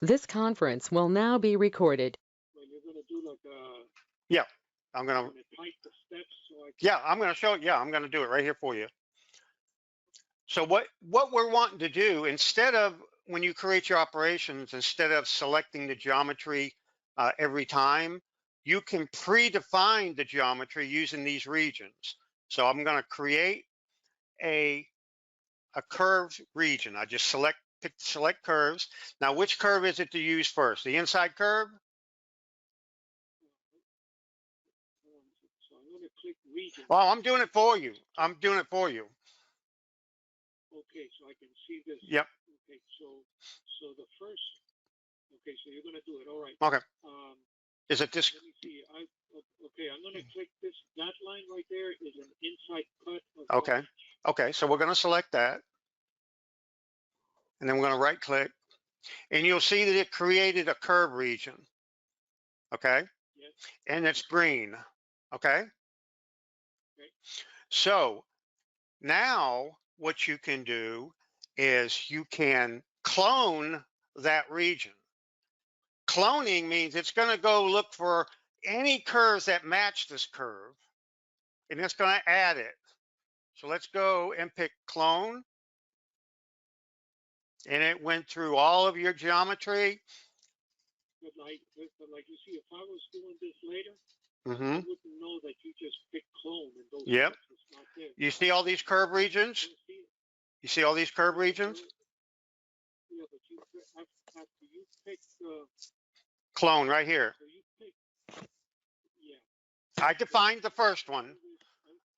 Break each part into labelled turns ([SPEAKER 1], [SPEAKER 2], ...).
[SPEAKER 1] This conference will now be recorded.
[SPEAKER 2] When you're going to do like a,
[SPEAKER 3] Yeah, I'm gonna.
[SPEAKER 2] type the steps so I can.
[SPEAKER 3] Yeah, I'm gonna show it. Yeah, I'm gonna do it right here for you. So what we're wanting to do, instead of when you create your operations, instead of selecting the geometry every time, you can predefine the geometry using these regions. So I'm going to create a curved region. I just pick select curves. Now, which curve is it to use first? The inside curve?
[SPEAKER 2] So I'm going to click region.
[SPEAKER 3] Well, I'm doing it for you. I'm doing it for you.
[SPEAKER 2] Okay, so I can see this.
[SPEAKER 3] Yep.
[SPEAKER 2] Okay, so the first. Okay, so you're going to do it. All right.
[SPEAKER 3] Okay. Is it this?
[SPEAKER 2] Let me see. Okay, I'm going to click this. That line right there is an inside cut.
[SPEAKER 3] Okay. Okay, so we're going to select that. And then we're going to right click. And you'll see that it created a curve region. Okay.
[SPEAKER 2] Yes.
[SPEAKER 3] And it's green. Okay.
[SPEAKER 2] Okay.
[SPEAKER 3] So now what you can do is you can clone that region. Cloning means it's going to go look for any curves that match this curve, and it's going to add it. So let's go and pick clone. And it went through all of your geometry.
[SPEAKER 2] But like you see, if I was doing this later,
[SPEAKER 3] I
[SPEAKER 2] wouldn't know that you just pick clone and those.
[SPEAKER 3] Yep.
[SPEAKER 2] It's not there.
[SPEAKER 3] You see all these curve regions? You see all these curve regions?
[SPEAKER 2] Yeah, but after you pick
[SPEAKER 3] clone right here.
[SPEAKER 2] So you pick, yeah.
[SPEAKER 3] I defined the first one.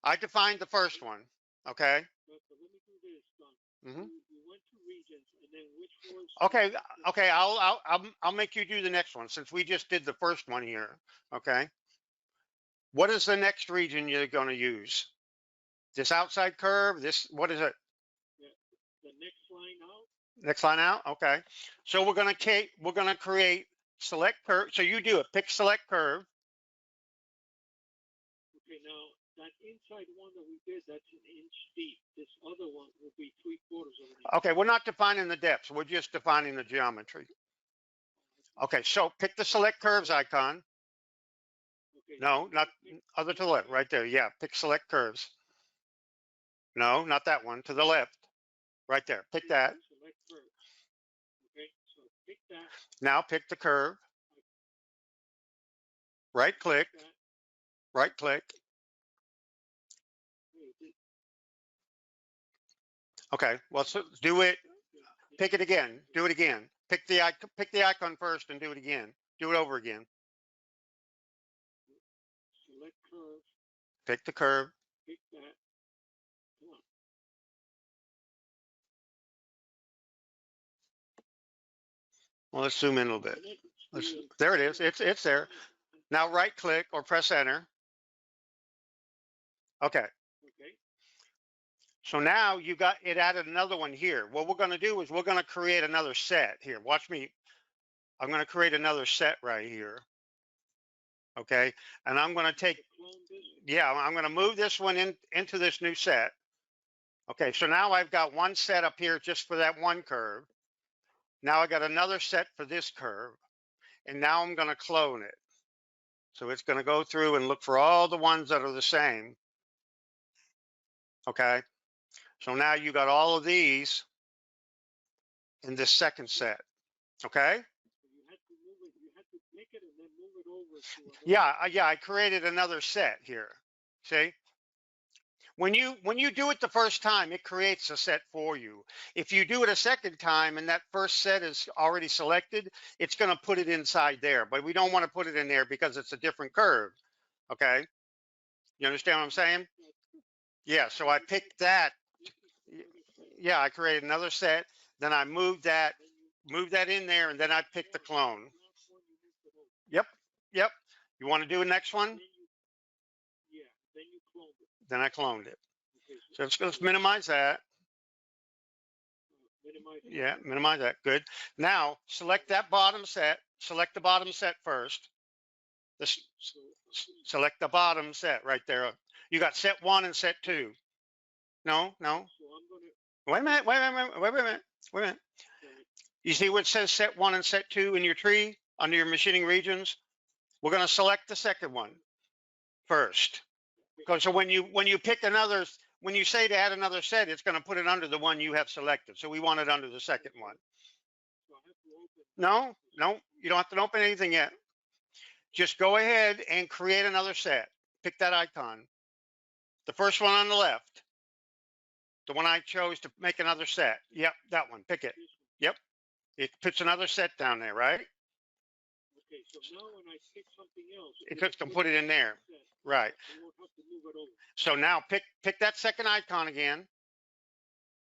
[SPEAKER 3] I defined the first one. Okay.
[SPEAKER 2] But let me do this, Don.
[SPEAKER 3] Mm-hmm.
[SPEAKER 2] You went to regions, and then which was?
[SPEAKER 3] Okay. Okay. I'll make you do the next one since we just did the first one here. Okay. What is the next region you're going to use? This outside curve. This. What is it?
[SPEAKER 2] The next line out.
[SPEAKER 3] Next line out. Okay. So we're going to create select curve. So you do it. Pick select curve.
[SPEAKER 2] Okay. Now that inside one that we did, that's an inch deep. This other one will be 3/4 of an inch.
[SPEAKER 3] Okay. We're not defining the depths. We're just defining the geometry. Okay. So pick the select curves icon. Okay, no, not other to the left, right there. Yeah, pick select curves. No, not that one, to the left. Right there, pick that.
[SPEAKER 2] Select curve. Okay, so pick that.
[SPEAKER 3] Now pick the curve. Right click. Right click. Okay, well, so do it. Pick it again. Do it again. Pick the icon first and do it again. Do it over again.
[SPEAKER 2] Select curve.
[SPEAKER 3] Pick the curve.
[SPEAKER 2] Pick that. Come on.
[SPEAKER 3] Well, let's zoom in a little bit. There it is. It's there. Now right click or press enter. Okay.
[SPEAKER 2] Okay.
[SPEAKER 3] So now you got it added another one here. What we're going to do is we're going to create another set here. Watch me. I'm going to create another set right here. Okay. And I'm going to take, yeah, I'm going to move this one into this new set. Okay. So now I've got one set up here just for that one curve. Now I got another set for this curve. And now I'm going to clone it. So it's going to go through and look for all the ones that are the same. Okay. So now you got all of these in this second set. Okay. Yeah, I created another set here. See? When you do it the first time, it creates a set for you. If you do it a second time and that first set is already selected, it's going to put it inside there. But we don't want to put it in there because it's a different curve. Okay? You understand what I'm saying? Yeah, so I picked that. Yeah, I created another set. Then I moved that in there, and then I picked the clone. Yep. You want to do the next one?
[SPEAKER 2] Yeah, then you cloned it.
[SPEAKER 3] Then I cloned it. Okay, so let's minimize that. Yeah, minimize that. Good. Now select that bottom set. Select the bottom set first. Select the bottom set right there. You got set 1 and set 2. No.
[SPEAKER 2] So I'm gonna...
[SPEAKER 3] Wait a minute. You see what it says set 1 and set 2 in your tree under your machining regions? We're going to select the second one first. So when you pick another, when you say to add another set, it's going to put it under the one you have selected. So we want it under the second one. No, you don't have to open anything yet. Just go ahead and create another set. Pick that icon. The first one on the left. The one I chose to make another set. Yep, that one. Pick it. Yep. It puts another set down there, right?
[SPEAKER 2] Okay, so now when I pick something else,
[SPEAKER 3] it just can put it in there. Right.
[SPEAKER 2] I won't have to move it over.
[SPEAKER 3] So now pick that second icon again.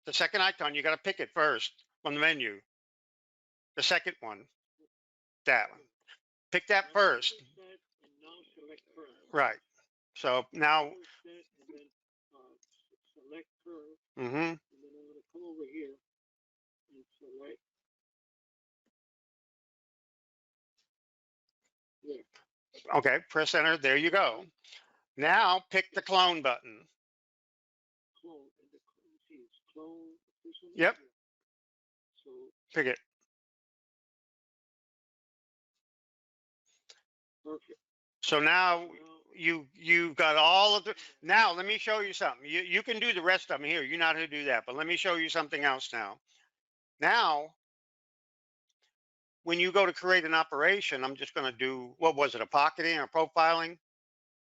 [SPEAKER 3] The second icon, you got to pick it first from the menu. The second one. That one. Pick that first.
[SPEAKER 2] And now select curve.
[SPEAKER 3] Right. So now.
[SPEAKER 2] And then select curve.
[SPEAKER 3] Mm-hmm.
[SPEAKER 2] And then I'm going to come over here and select. There.
[SPEAKER 3] Okay, press enter. There you go. Now pick the clone button.
[SPEAKER 2] Clone. And see, it's clone.
[SPEAKER 3] Yep.
[SPEAKER 2] So
[SPEAKER 3] pick it.
[SPEAKER 2] Perfect.
[SPEAKER 3] So now you've got all of the. Now let me show you something. You can do the rest of them here. You know how to do that, but let me show you something else now. Now, when you go to create an operation, I'm just going to do, what was it, a pocketing or profiling?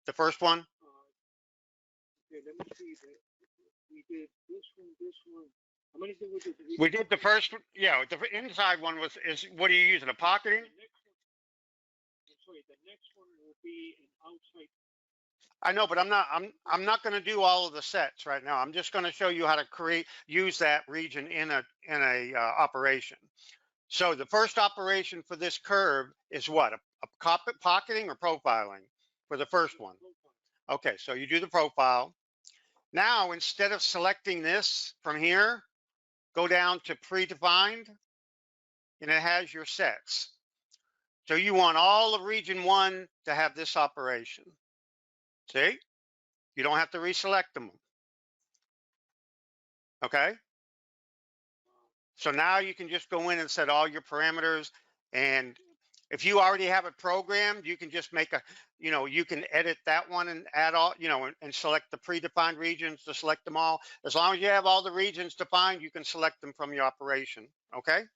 [SPEAKER 3] The first one?
[SPEAKER 2] Okay, let me see. We did this one. How many did we do?
[SPEAKER 3] We did the first one. Yeah, the inside one is what are you using, a pocketing?
[SPEAKER 2] The next one will be an outside.
[SPEAKER 3] I know, but I'm not going to do all of the sets right now. I'm just going to show you how to use that region in a operation. So the first operation for this curve is what? A pocketing or profiling for the first one? Okay, so you do the profile. Now, instead of selecting this from here, go down to predefined, and it has your sets. So you want all of region 1 to have this operation. See? You don't have to reselect them. Okay? So now you can just go in and set all your parameters, and if you already have it programmed, you can just make you can edit that one and add all, and select the predefined regions to select them all. As long as you have all the regions defined, you can select them from your operation. Okay?